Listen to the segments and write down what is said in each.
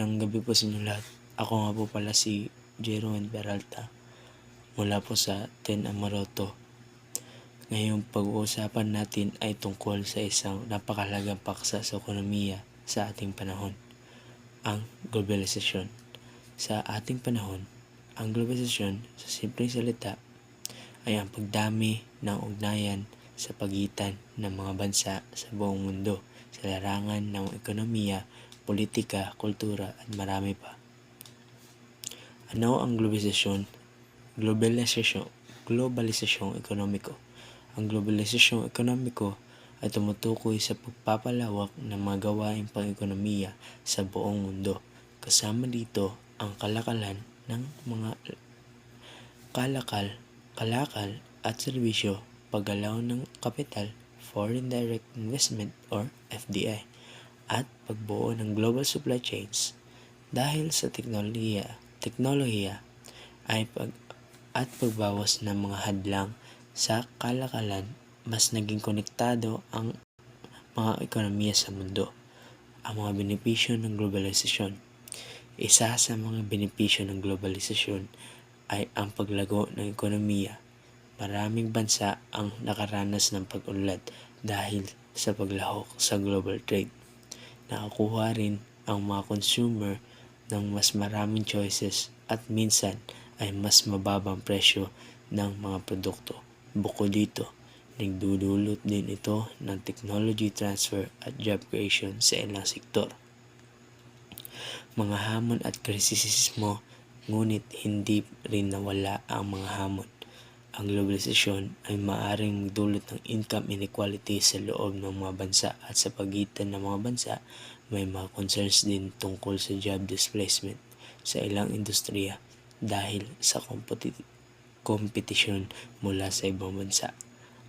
Ang gabi po sa inyo lahat. Ako nga po pala si Jeroen Peralta mula po sa Ten Amoroto. Ngayong pag-uusapan natin ay tungkol sa isang napakahalagang paksa sa ekonomiya sa ating panahon, ang globalisasyon. Sa ating panahon, ang globalisasyon sa simpleng salita ay ang pagdami ng ugnayan sa pagitan ng mga bansa sa buong mundo sa larangan ng ekonomiya, politika, kultura at marami pa. Ano ang globalisasyon? Globalisasyong ekonomiko. Ang globalisasyong ekonomiko ay tumutukoy sa pagpapalawak ng mga gawaing pang-ekonomiya sa buong mundo. Kasama dito ang kalakalan ng mga kalakal at serbisyo, paggalaw ng kapital, foreign direct investment or FDI, at pagbuo ng global supply chains. Dahil sa teknolohiya at pagbawas ng mga hadlang sa kalakalan, mas naging konektado ang mga ekonomiya sa mundo. Ang mga benepisyo ng globalisasyon. Isa sa mga benepisyo ng globalisasyon ay ang paglago ng ekonomiya. Maraming bansa ang nakaranas ng pag-unlad dahil sa paglahok sa global trade. Nakakuha rin ang mga consumer ng mas maraming choices at minsan ay mas mababang presyo ng mga produkto. Bukod dito, nagdudulot din ito ng technology transfer at job creation sa ilang sektor. Mga hamon at kritisismo, ngunit hindi rin nawala ang mga hamon. Ang globalisasyon ay maaaring magdulot ng income inequality sa loob ng mga bansa at sa pagitan ng mga bansa. May mga concerns din tungkol sa job displacement sa ilang industriya dahil sa kompetisyon mula sa ibang bansa,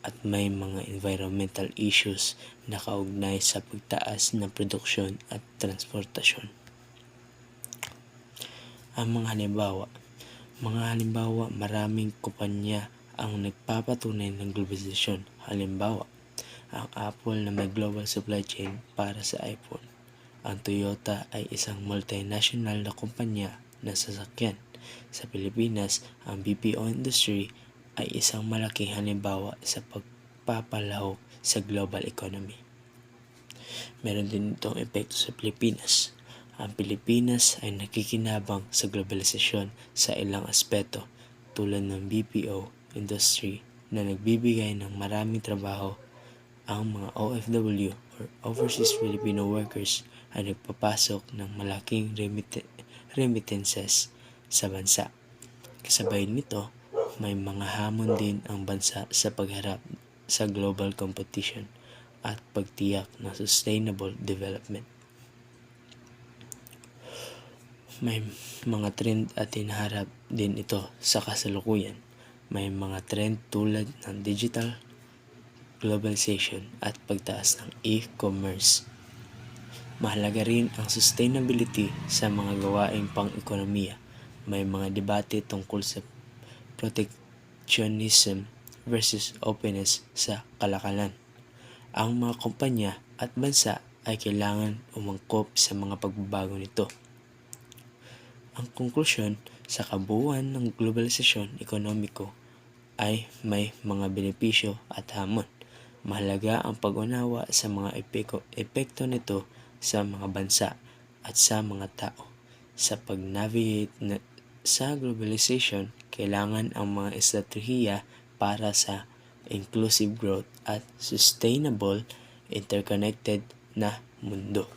at may mga environmental issues na kaugnay sa pagtaas ng produksyon at transportasyon. Ang mga halimbawa, maraming kumpanya ang nagpapatunay ng globalisasyon. Halimbawa, ang Apple na may global supply chain para sa iPhone. Ang Toyota ay isang multinational na kumpanya na sasakyan. Sa Pilipinas, ang BPO industry ay isang malaking halimbawa sa pagpapalahok sa global economy. Meron din itong epekto sa Pilipinas. Ang Pilipinas ay nakikinabang sa globalisasyon sa ilang aspeto tulad ng BPO industry na nagbibigay ng maraming trabaho. Ang mga OFW or Overseas Filipino Workers ay nagpapasok ng malaking remittances sa bansa. Kasabay nito, may mga hamon din ang bansa sa pagharap sa global competition at pagtiyak ng sustainable development. May mga trend at hinaharap din ito sa kasalukuyan. May mga trend tulad ng digital globalization at pagtaas ng e-commerce. Mahalaga rin ang sustainability sa mga gawaing pang-ekonomiya. May mga debate tungkol sa protectionism versus openness sa kalakalan. Ang mga kumpanya at bansa ay kailangan umangkop sa mga pagbabago nito. Ang konklusyon, sa kabuuan ng globalisasyon ekonomiko ay may mga benepisyo at hamon. Mahalaga ang pag-unawa sa mga epekto nito sa mga bansa at sa mga tao. Sa pag-navigate sa globalization, kailangan ang mga estratehiya para sa inclusive growth at sustainable, interconnected na mundo.